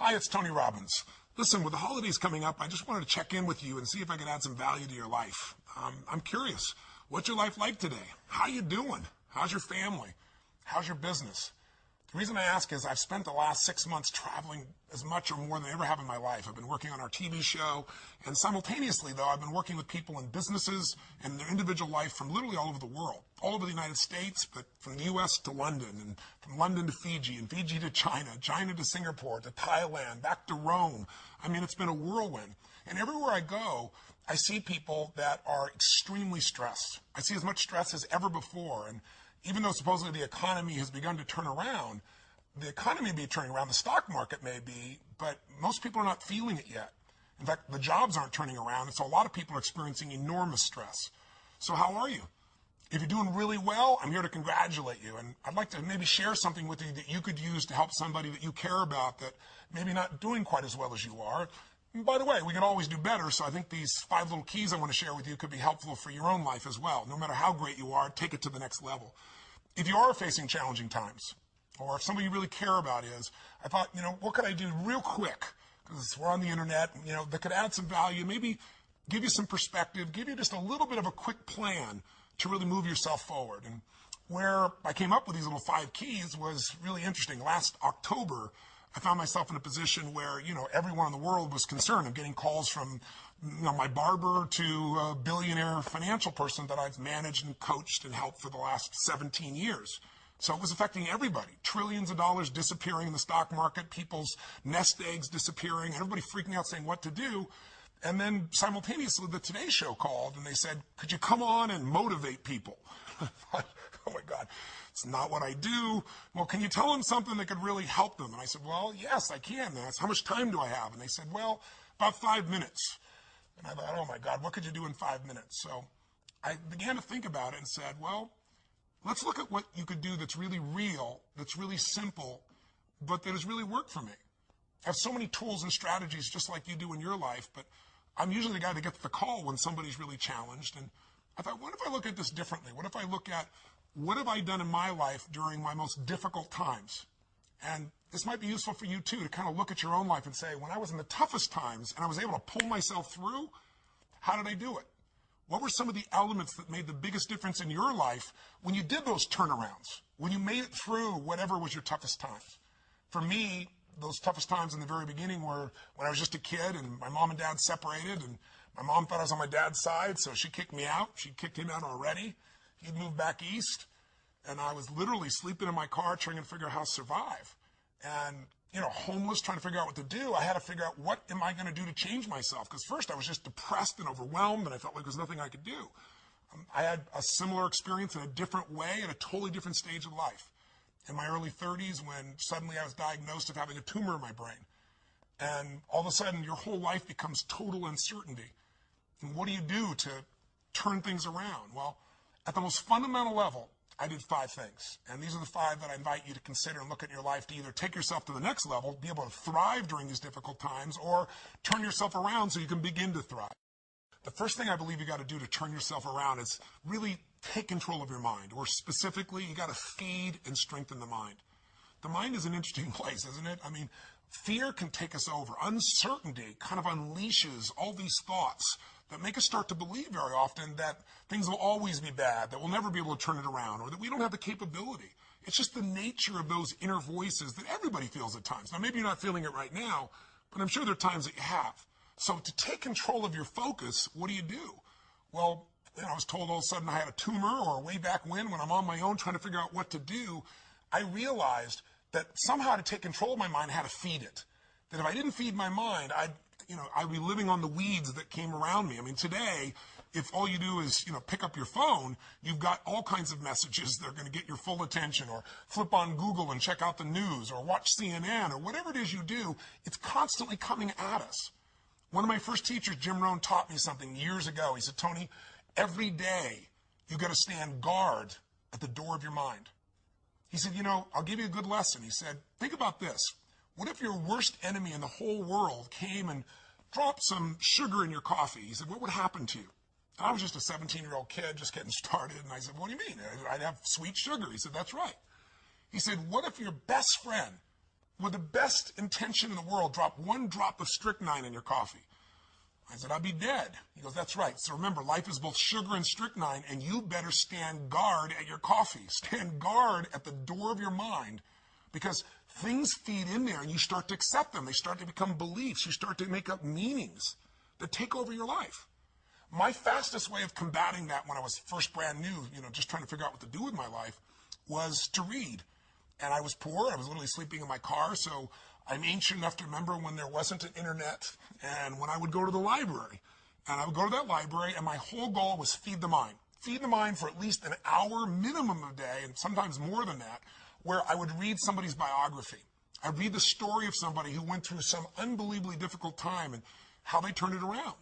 Hi, it's Tony Robbins. Listen, with the holidays coming up, I just wanted to check in with you and see if I could add some value to your life. I'm curious, what's your life like today? How you doing? How's your family? How's your business? The reason I ask is I've spent the last 6 months traveling as much or more than I ever have in my life. I've been working on our TV show, and simultaneously, though, I've been working with people in businesses and their individual life from literally all over the world, all over the United States, but from the U.S. to London, and from London to Fiji, and Fiji to China, China to Singapore, to Thailand, back to Rome. I mean, it's been a whirlwind. And everywhere I go, I see people that are extremely stressed. I see as much stress as ever before, and even though supposedly the economy has begun to turn around, the economy may be turning around, the stock market may be, but most people are not feeling it yet. In fact, the jobs aren't turning around, and so a lot of people are experiencing enormous stress. So how are you? If you're doing really well, I'm here to congratulate you, and I'd like to maybe share something with you that you could use to help somebody that you care about that maybe not doing quite as well as you are. And by the way, we can always do better, so I think these 5 little keys I want to share with you could be helpful for your own life as well. No matter how great you are, take it to the next level. If you are facing challenging times, or if somebody you really care about is, I thought, what could I do real quick, because we're on the internet, that could add some value, maybe give you some perspective, give you just a little bit of a quick plan to really move yourself forward. And where I came up with these little 5 keys was really interesting. Last October, I found myself in a position where, everyone in the world was concerned. I'm getting calls from, my barber to a billionaire financial person that I've managed and coached and helped for the last 17 years. So it was affecting everybody. Trillions of dollars disappearing in the stock market, people's nest eggs disappearing, everybody freaking out saying what to do. And then simultaneously, the Today Show called and they said, could you come on and motivate people? I thought, oh my God, it's not what I do. Well, can you tell them something that could really help them? And I said, well, yes, I can. That's how much time do I have? And they said, well, about 5 minutes. And I thought, oh my God, what could you do in 5 minutes? So I began to think about it and said, well, let's look at what you could do that's really real, that's really simple, but that has really worked for me. I have so many tools and strategies just like you do in your life, but I'm usually the guy that gets the call when somebody's really challenged. And I thought, what if I look at this differently? What if I look at what have I done in my life during my most difficult times? And this might be useful for you too, to kind of look at your own life and say, when I was in the toughest times and I was able to pull myself through, how did I do it? What were some of the elements that made the biggest difference in your life when you did those turnarounds, when you made it through whatever was your toughest times? For me, those toughest times in the very beginning were when I was just a kid and my mom and dad separated, and my mom thought I was on my dad's side, so she kicked me out. She kicked him out already. He'd moved back east, and I was literally sleeping in my car trying to figure out how to survive. And, homeless, trying to figure out what to do. I had to figure out, what am I going to do to change myself? Because first I was just depressed and overwhelmed, and I felt like there was nothing I could do. I had a similar experience in a different way at a totally different stage of life. In my early 30s, when suddenly I was diagnosed of having a tumor in my brain. And all of a sudden, your whole life becomes total uncertainty. And what do you do to turn things around? Well, at the most fundamental level, I did 5 things. And these are the 5 that I invite you to consider and look at in your life to either take yourself to the next level, be able to thrive during these difficult times, or turn yourself around so you can begin to thrive. The first thing I believe you got to do to turn yourself around is really take control of your mind, or specifically, you got to feed and strengthen the mind. The mind is an interesting place, isn't it? I mean, fear can take us over. Uncertainty kind of unleashes all these thoughts that make us start to believe very often that things will always be bad, that we'll never be able to turn it around, or that we don't have the capability. It's just the nature of those inner voices that everybody feels at times. Now, maybe you're not feeling it right now, but I'm sure there are times that you have. So to take control of your focus, what do you do? Well, I was told all of a sudden I had a tumor, or way back when I'm on my own trying to figure out what to do, I realized that somehow to take control of my mind, I had to feed it. That if I didn't feed my mind, I'd be living on the weeds that came around me. I mean, today, if all you do is, pick up your phone, you've got all kinds of messages that are going to get your full attention, or flip on Google and check out the news, or watch CNN, or whatever it is you do, it's constantly coming at us. One of my first teachers, Jim Rohn, taught me something years ago. He said, Tony, every day you've got to stand guard at the door of your mind. He said, I'll give you a good lesson. He said, think about this. What if your worst enemy in the whole world came and dropped some sugar in your coffee? He said, what would happen to you? And I was just a 17-year-old kid just getting started. And I said, what do you mean? I'd have sweet sugar. He said, that's right. He said, what if your best friend with the best intention in the world, drop one drop of strychnine in your coffee? I said, I'd be dead. He goes, that's right. So remember, life is both sugar and strychnine, and you better stand guard at your coffee. Stand guard at the door of your mind, because things feed in there and you start to accept them. They start to become beliefs. You start to make up meanings that take over your life. My fastest way of combating that when I was first brand new, just trying to figure out what to do with my life, was to read. And I was poor. I was literally sleeping in my car, so I'm ancient enough to remember when there wasn't an internet and when I would go to the library. And I would go to that library, and my whole goal was feed the mind. Feed the mind for at least an hour minimum a day, and sometimes more than that, where I would read somebody's biography. I'd read the story of somebody who went through some unbelievably difficult time and how they turned it around.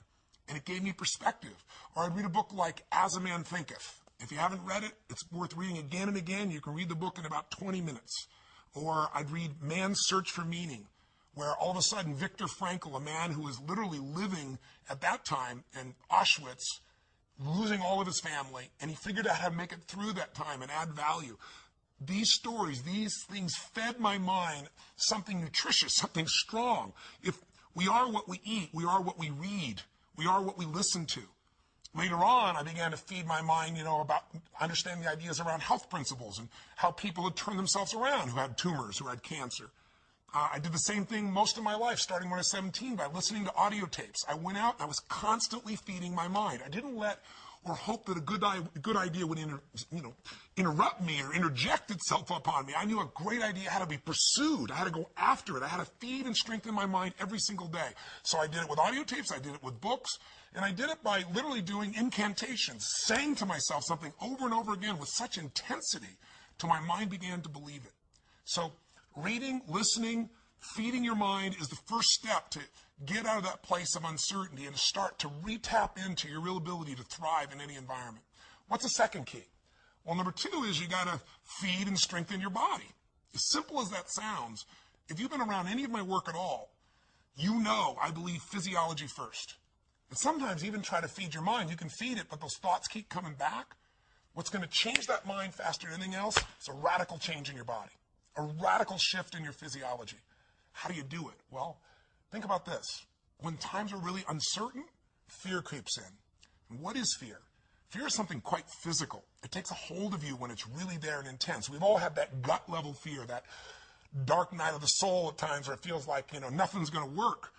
And it gave me perspective. Or I'd read a book like As a Man Thinketh. If you haven't read it, it's worth reading again and again. You can read the book in about 20 minutes. Or I'd read Man's Search for Meaning, where all of a sudden Viktor Frankl, a man who was literally living at that time in Auschwitz, losing all of his family, and he figured out how to make it through that time and add value. These stories, these things fed my mind something nutritious, something strong. If we are what we eat, we are what we read, we are what we listen to. Later on, I began to feed my mind, about understanding the ideas around health principles and how people had turned themselves around who had tumors, who had cancer. I did the same thing most of my life, starting when I was 17, by listening to audio tapes. I went out and I was constantly feeding my mind. I didn't let or hope that a good idea would interrupt me or interject itself upon me. I knew a great idea had to be pursued. I had to go after it. I had to feed and strengthen my mind every single day. So I did it with audio tapes. I did it with books. And I did it by literally doing incantations, saying to myself something over and over again with such intensity till my mind began to believe it. So reading, listening, feeding your mind is the first step to get out of that place of uncertainty and to start to re-tap into your real ability to thrive in any environment. What's the second key? Well, number two is you got to feed and strengthen your body. As simple as that sounds, if you've been around any of my work at all, I believe physiology first. And sometimes even try to feed your mind. You can feed it, but those thoughts keep coming back. What's going to change that mind faster than anything else is a radical change in your body, a radical shift in your physiology. How do you do it? Well, think about this. When times are really uncertain, fear creeps in. And what is fear? Fear is something quite physical. It takes a hold of you when it's really there and intense. We've all had that gut level fear, that dark night of the soul at times where it feels like, nothing's going to work.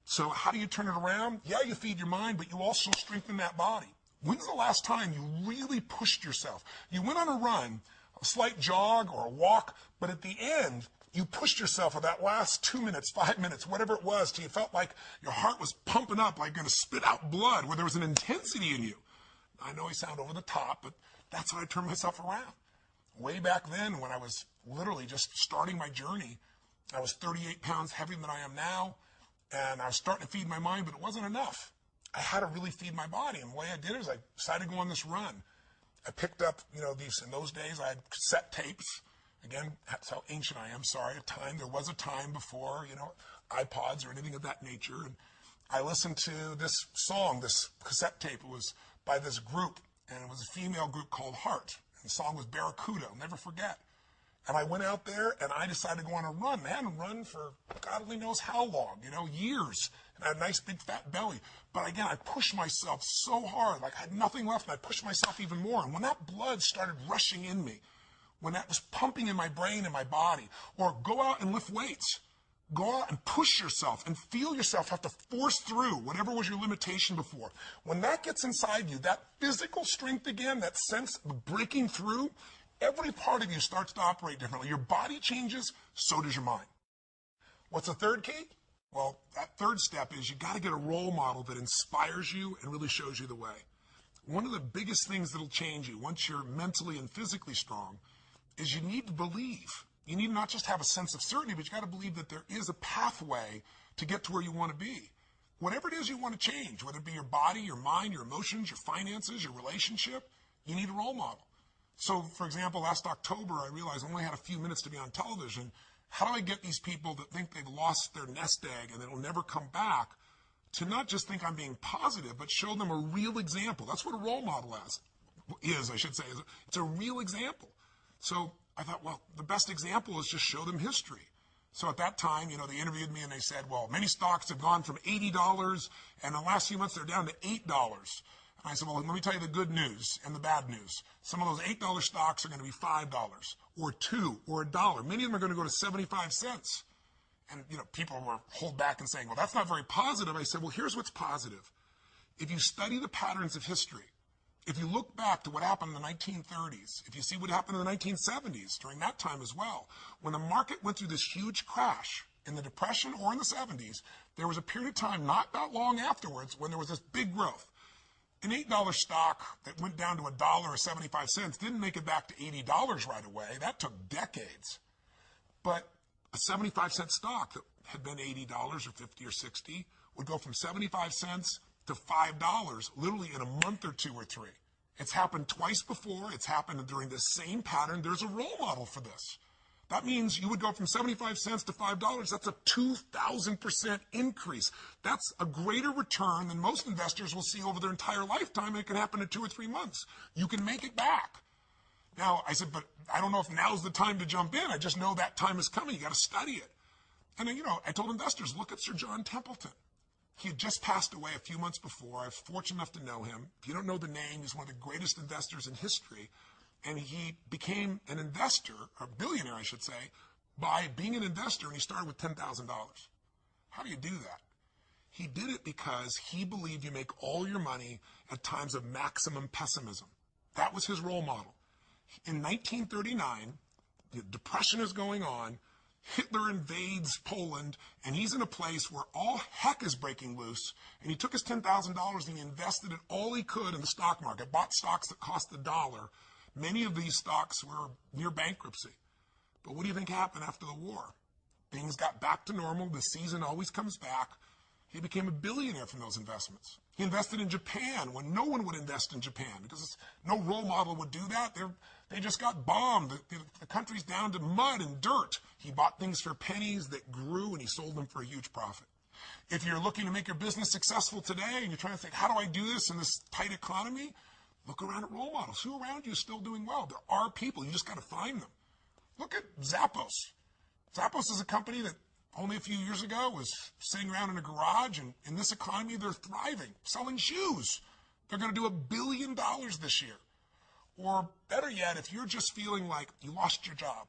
So how do you turn it around? Yeah, you feed your mind, but you also strengthen that body. When's the last time you really pushed yourself? You went on a run, a slight jog or a walk, but at the end, you pushed yourself for that last 2 minutes, 5 minutes, whatever it was, till you felt like your heart was pumping up, like going to spit out blood, where there was an intensity in you. I know I sound over the top, but that's how I turned myself around. Way back then, when I was literally just starting my journey, I was 38 pounds heavier than I am now, and I was starting to feed my mind, but it wasn't enough. I had to really feed my body, and the way I did it is I decided to go on this run. I picked up, in those days, I had cassette tapes. Again, that's how ancient I am. Sorry, there was a time before, iPods or anything of that nature. And I listened to this song, this cassette tape. It was by this group, and it was a female group called Heart. And the song was Barracuda, I'll never forget. And I went out there, and I decided to go on a run. I hadn't run for God only knows how long, years. And I had a nice big fat belly. But again, I pushed myself so hard, like I had nothing left, and I pushed myself even more. And when that blood started rushing in me, when that was pumping in my brain and my body, or go out and lift weights, go out and push yourself and feel yourself have to force through whatever was your limitation before. When that gets inside you, that physical strength again, that sense of breaking through, every part of you starts to operate differently. Your body changes, so does your mind. What's the third key? Well, that third step is you got to get a role model that inspires you and really shows you the way. One of the biggest things that'll change you once you're mentally and physically strong is you need to believe. You need to not just have a sense of certainty, but you got to believe that there is a pathway to get to where you want to be. Whatever it is you want to change, whether it be your body, your mind, your emotions, your finances, your relationship, you need a role model. So, for example, last October, I realized I only had a few minutes to be on television. How do I get these people that think they've lost their nest egg and it'll never come back to not just think I'm being positive, but show them a real example? That's what a role model is. It's a real example. So I thought, well, the best example is just show them history. So at that time, you know, they interviewed me and they said, well, many stocks have gone from $80 and in the last few months they're down to $8. And I said, well, let me tell you the good news and the bad news. Some of those $8 stocks are going to be $5 or $2 or $1. Many of them are going to go to 75 cents. And, you know, people were hold back and saying, well, that's not very positive. I said, well, here's what's positive. If you study the patterns of history, if you look back to what happened in the 1930s, if you see what happened in the 1970s, during that time as well, when the market went through this huge crash in the Depression or in the 70s, there was a period of time not that long afterwards when there was this big growth. An $8 stock that went down to $1 or 75 cents didn't make it back to $80 right away. That took decades. But a 75-cent stock that had been $80 or 50 or 60 would go from 75 cents to $5 literally in a month or two or three. It's happened twice before. It's happened during the same pattern. There's a role model for this. That means you would go from 75 cents to $5. That's a 2,000% increase. That's a greater return than most investors will see over their entire lifetime, and it can happen in 2 or 3 months. You can make it back. Now, I said, but I don't know if now's the time to jump in. I just know that time is coming. You got to study it. And then, you know, I told investors, look at Sir John Templeton. He had just passed away a few months before. I was fortunate enough to know him. If you don't know the name, he's one of the greatest investors in history. And he became an investor, a billionaire, I should say, by being an investor, and he started with $10,000. How do you do that? He did it because he believed you make all your money at times of maximum pessimism. That was his role model. In 1939, the Depression is going on. Hitler invades Poland, and he's in a place where all heck is breaking loose, and he took his $10,000 and he invested it all he could in the stock market, bought stocks that cost $1. Many of these stocks were near bankruptcy. But what do you think happened after the war? Things got back to normal. The season always comes back. He became a billionaire from those investments. He invested in Japan when no one would invest in Japan because no role model would do that. They just got bombed. The country's down to mud and dirt. He bought things for pennies that grew, and he sold them for a huge profit. If you're looking to make your business successful today and you're trying to think, how do I do this in this tight economy? Look around at role models. Who around you is still doing well? There are people. You just got to find them. Look at Zappos. Zappos is a company that only a few years ago was sitting around in a garage, and in this economy, they're thriving, selling shoes. They're going to do $1 billion this year. Or better yet, if you're just feeling like you lost your job,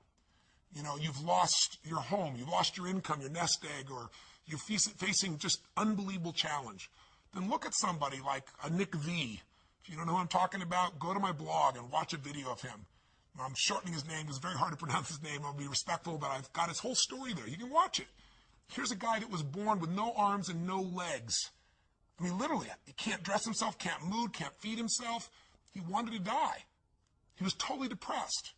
you know, you've lost your home, you've lost your income, your nest egg, or you're facing just unbelievable challenge, then look at somebody like a Nick V. If you don't know who I'm talking about, go to my blog and watch a video of him. I'm shortening his name. It's very hard to pronounce his name. I'll be respectful, but I've got his whole story there. You can watch it. Here's a guy that was born with no arms and no legs. I mean, literally, he can't dress himself, can't move, can't feed himself. He wanted to die. He was totally depressed.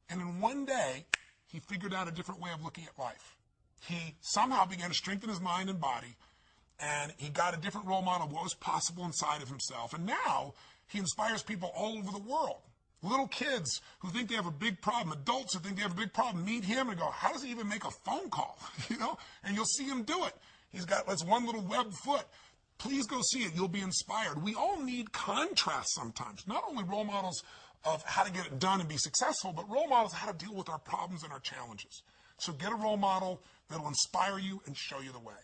And in one day, he figured out a different way of looking at life. He somehow began to strengthen his mind and body, and he got a different role model of what was possible inside of himself. And now he inspires people all over the world. Little kids who think they have a big problem, adults who think they have a big problem, meet him and go, how does he even make a phone call? You know, and you'll see him do it. He's got this one little web foot. Please go see it. You'll be inspired. We all need contrast sometimes. Not only role models of how to get it done and be successful, but role models of how to deal with our problems and our challenges. So get a role model that'll inspire you and show you the way.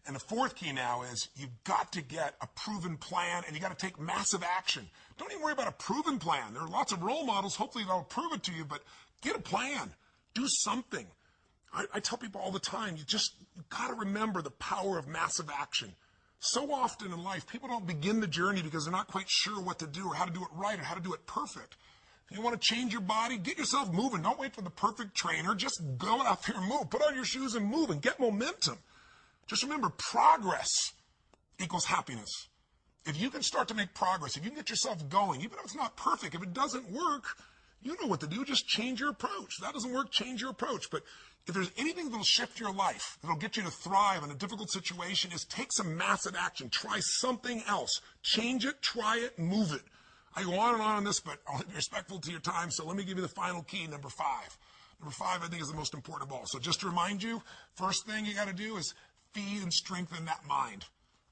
And the fourth key now is you've got to get a proven plan, and you got to take massive action. Don't even worry about a proven plan. There are lots of role models. Hopefully they'll prove it to you, but get a plan. Do something. I tell people all the time, you've got to remember the power of massive action. So often in life, people don't begin the journey because they're not quite sure what to do or how to do it right or how to do it perfect. If you want to change your body, get yourself moving. Don't wait for the perfect trainer. Just go out there and move. Put on your shoes and move and get momentum. Just remember, progress equals happiness. If you can start to make progress, if you can get yourself going, even if it's not perfect, if it doesn't work, you know what to do. Just change your approach. If that doesn't work, change your approach. But if there's anything that'll shift your life, that'll get you to thrive in a difficult situation, is take some massive action. Try something else. Change it, try it, move it. I go on and on this, but I'll be respectful to your time, so let me give you the final key, number 5. Number 5, I think, is the most important of all. So just to remind you, first thing you got to do is feed and strengthen that mind.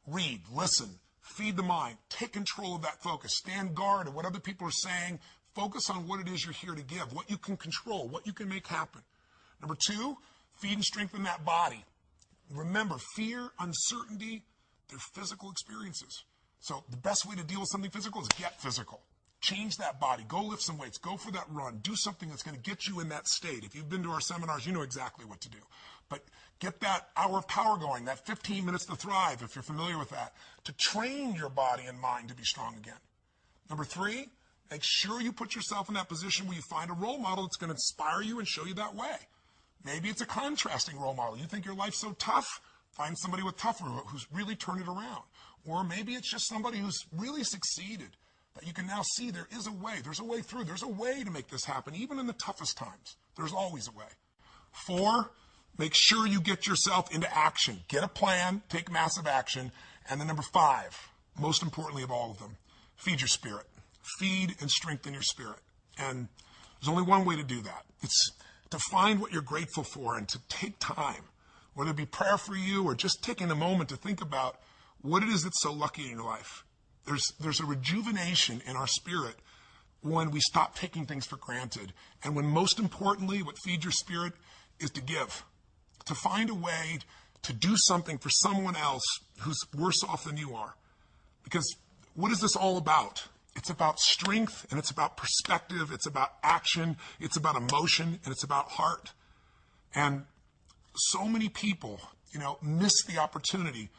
Read, listen, feed the mind. Take control of that focus. Stand guard at what other people are saying. Focus on what it is you're here to give, what you can control, what you can make happen. Number 2, Feed and strengthen that body. Remember, fear, uncertainty, they're physical experiences. So the best way to deal with something physical is get physical. Change that body. Go lift some weights. Go for that run. Do something that's going to get you in that state. If you've been to our seminars, you know exactly what to do. But get that hour of power going, that 15 minutes to thrive, if you're familiar with that, to train your body and mind to be strong again. Number 3, make sure you put yourself in that position where you find a role model that's going to inspire you and show you that way. Maybe it's a contrasting role model. You think your life's so tough? Find somebody with tougher who's really turned it around. Or maybe it's just somebody who's really succeeded, that you can now see there is a way. There's a way through. There's a way to make this happen, even in the toughest times. There's always a way. 4, make sure you get yourself into action. Get a plan, take massive action. And then number 5, most importantly of all of them, feed your spirit. Feed and strengthen your spirit. And there's only one way to do that. It's to find what you're grateful for and to take time, whether it be prayer for you or just taking a moment to think about what it is that's so lucky in your life. There's a rejuvenation in our spirit when we stop taking things for granted. And when most importantly, what feeds your spirit is to give, to find a way to do something for someone else who's worse off than you are. Because what is this all about? It's about strength, and it's about perspective, it's about action, it's about emotion, and it's about heart. And so many people, miss the opportunity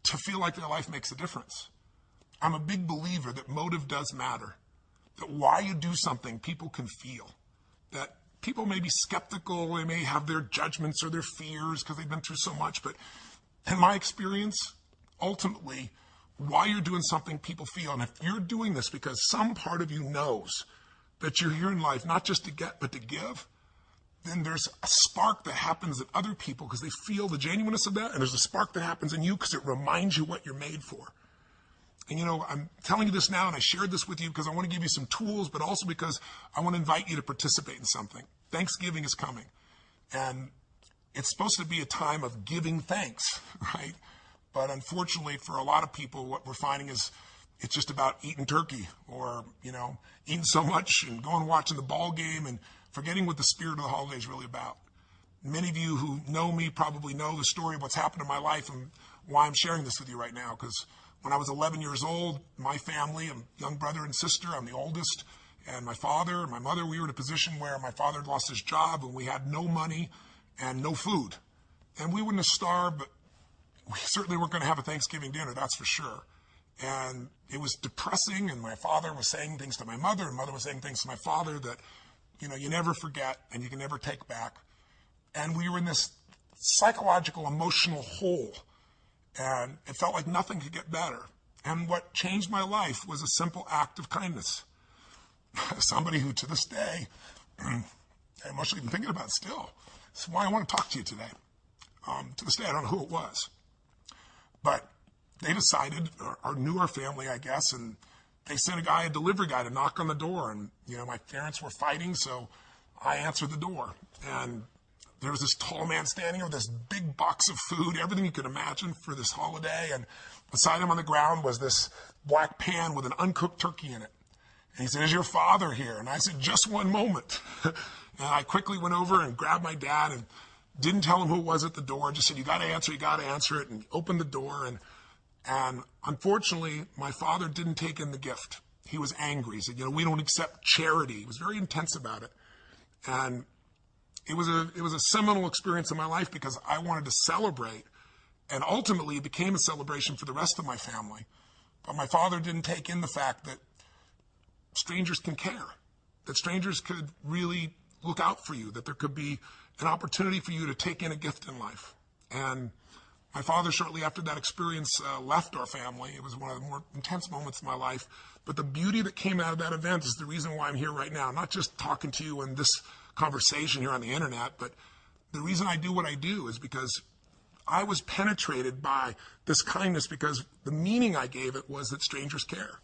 to feel like their life makes a difference. I'm a big believer that motive does matter, that why you do something people can feel, that people may be skeptical, they may have their judgments or their fears because they've been through so much, but in my experience, ultimately, why you're doing something people feel. And if you're doing this because some part of you knows that you're here in life not just to get but to give, then there's a spark that happens in other people because they feel the genuineness of that, and there's a spark that happens in you because it reminds you what you're made for. And I'm telling you this now, and I shared this with you because I want to give you some tools, but also because I want to invite you to participate in something. Thanksgiving is coming, and it's supposed to be a time of giving thanks, right? But unfortunately, for a lot of people, what we're finding is it's just about eating turkey or, eating so much and going and watching the ball game and forgetting what the spirit of the holiday is really about. Many of you who know me probably know the story of what's happened in my life and why I'm sharing this with you right now. Because when I was 11 years old, my family, a young brother and sister, I'm the oldest, and my father and my mother, we were in a position where my father had lost his job and we had no money and no food. And we wouldn't have starved, but we certainly weren't going to have a Thanksgiving dinner, that's for sure. And it was depressing, and my father was saying things to my mother, and mother was saying things to my father that, you never forget and you can never take back. And we were in this psychological, emotional hole, and it felt like nothing could get better. And what changed my life was a simple act of kindness. Somebody who, to this day, I'm emotionally even thinking about it still. That's why I want to talk to you today. To this day, I don't know who it was. But they decided, or knew our family, I guess, and they sent a delivery guy to knock on the door. And, my parents were fighting, so I answered the door. And there was this tall man standing with this big box of food, everything you could imagine for this holiday. And beside him on the ground was this black pan with an uncooked turkey in it. And he said, "Is your father here?" And I said, "Just one moment." And I quickly went over and grabbed my dad and didn't tell him who it was at the door. Just said, you got to answer it. And opened the door. And unfortunately, my father didn't take in the gift. He was angry. He said, "We don't accept charity." He was very intense about it. And it was a seminal experience in my life because I wanted to celebrate. And ultimately, it became a celebration for the rest of my family. But my father didn't take in the fact that strangers can care, that strangers could really look out for you, that there could be an opportunity for you to take in a gift in life. And my father, shortly after that experience, left our family. It was one of the more intense moments of my life. But the beauty that came out of that event is the reason why I'm here right now, not just talking to you in this conversation here on the internet, but the reason I do what I do is because I was penetrated by this kindness because the meaning I gave it was that strangers care.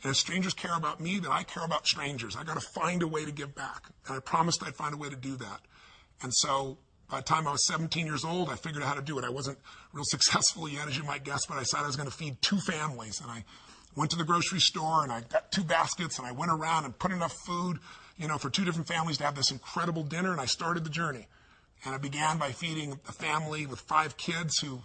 And if strangers care about me, then I care about strangers. I got to find a way to give back. And I promised I'd find a way to do that. And so by the time I was 17 years old, I figured out how to do it. I wasn't real successful yet, as you might guess, but I decided I was going to feed 2 families. And I went to the grocery store and I got 2 baskets and I went around and put enough food, for 2 different families to have this incredible dinner. And I started the journey. And I began by feeding a family with 5 kids who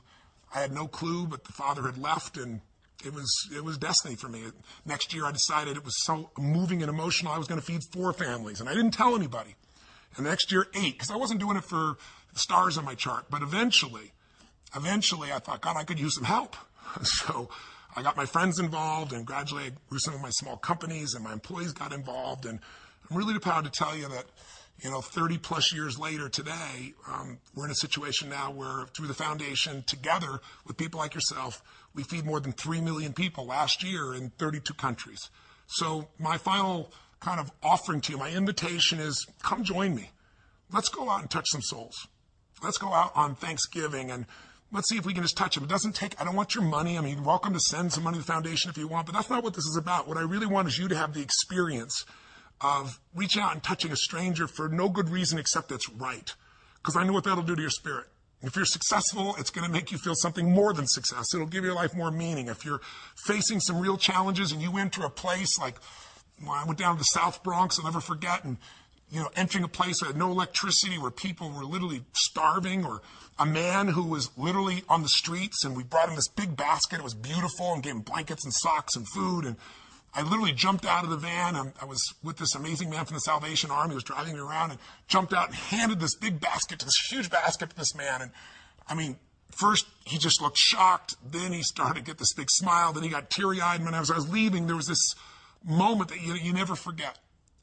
I had no clue, but the father had left, and it was destiny for me. Next year I decided it was so moving and emotional I was going to feed 4 families, and I didn't tell anybody. And the next year 8, because I wasn't doing it for the stars on my chart. But eventually I thought, God, I could use some help. So I got my friends involved, and gradually I grew some of my small companies, and my employees got involved. And I'm really proud to tell you that, 30 plus years later today, we're in a situation now where through the foundation, together with people like yourself, we feed more than 3 million people last year in 32 countries. So my final kind of offering to you, my invitation is, come join me. Let's go out and touch some souls. Let's go out on Thanksgiving and let's see if we can just touch them. It doesn't take, I don't want your money. I mean, you're welcome to send some money to the foundation if you want, but that's not what this is about. What I really want is you to have the experience of reaching out and touching a stranger for no good reason except that's right. Because I know what that'll do to your spirit. If you're successful, it's going to make you feel something more than success. It'll give your life more meaning. If you're facing some real challenges and you enter a place like, I went down to the South Bronx, I'll never forget, and entering a place that had no electricity where people were literally starving, or a man who was literally on the streets, and we brought him this big basket. It was beautiful, and gave him blankets and socks and food. And I literally jumped out of the van, and I was with this amazing man from the Salvation Army who was driving me around, and jumped out and handed this big basket, this huge basket to this man. And I mean, first he just looked shocked. Then he started to get this big smile. Then he got teary-eyed. And as I was leaving, there was this moment that you never forget.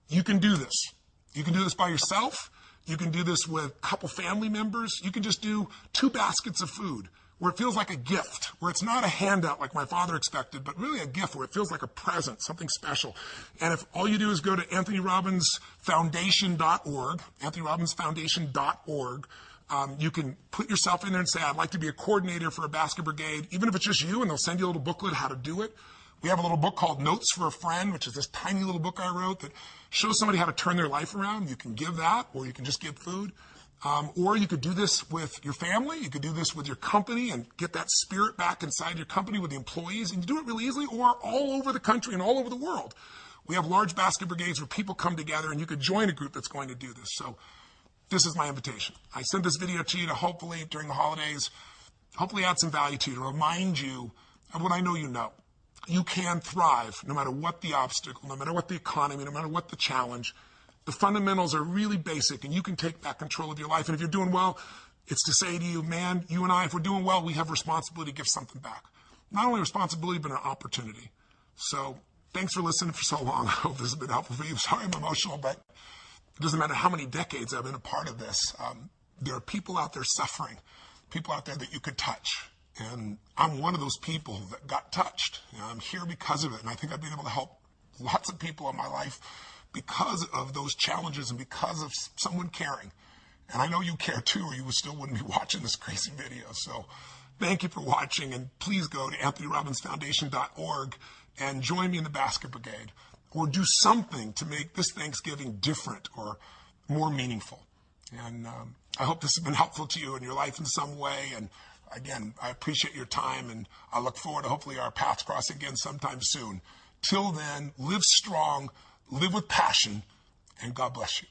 You can do this. You can do this by yourself. You can do this with a couple family members. You can just do 2 baskets of food where it feels like a gift, where it's not a handout like my father expected, but really a gift where it feels like a present, something special. And if all you do is go to AnthonyRobbinsFoundation.org, AnthonyRobbinsFoundation.org, you can put yourself in there and say, I'd like to be a coordinator for a basket brigade, even if it's just you, and they'll send you a little booklet how to do it. We have a little book called Notes for a Friend, which is this tiny little book I wrote that shows somebody how to turn their life around. You can give that, or you can just give food. Or you could do this with your family. You could do this with your company and get that spirit back inside your company with the employees. And you do it really easily, or all over the country and all over the world. We have large basket brigades where people come together, and you could join a group that's going to do this. So this is my invitation. I sent this video to you to hopefully, during the holidays, hopefully add some value to you, to remind you of what I know you know. You can thrive no matter what the obstacle, no matter what the economy, no matter what the challenge. The fundamentals are really basic, and you can take back control of your life. And if you're doing well, it's to say to you, man, you and I, if we're doing well, we have responsibility to give something back. Not only responsibility, but an opportunity. So thanks for listening for so long. I hope this has been helpful for you. Sorry I'm emotional, but it doesn't matter how many decades I've been a part of this. There are people out there suffering, people out there that you could touch. And I'm one of those people that got touched. I'm here because of it. And I think I've been able to help lots of people in my life because of those challenges and because of someone caring. And I know you care too, or you still wouldn't be watching this crazy video. So thank you for watching. And please go to AnthonyRobbinsFoundation.org and join me in the Basket Brigade, or do something to make this Thanksgiving different or more meaningful. And I hope this has been helpful to you in your life in some way. And again, I appreciate your time, and I look forward to hopefully our paths crossing again sometime soon. Till then, live strong, live with passion, and God bless you.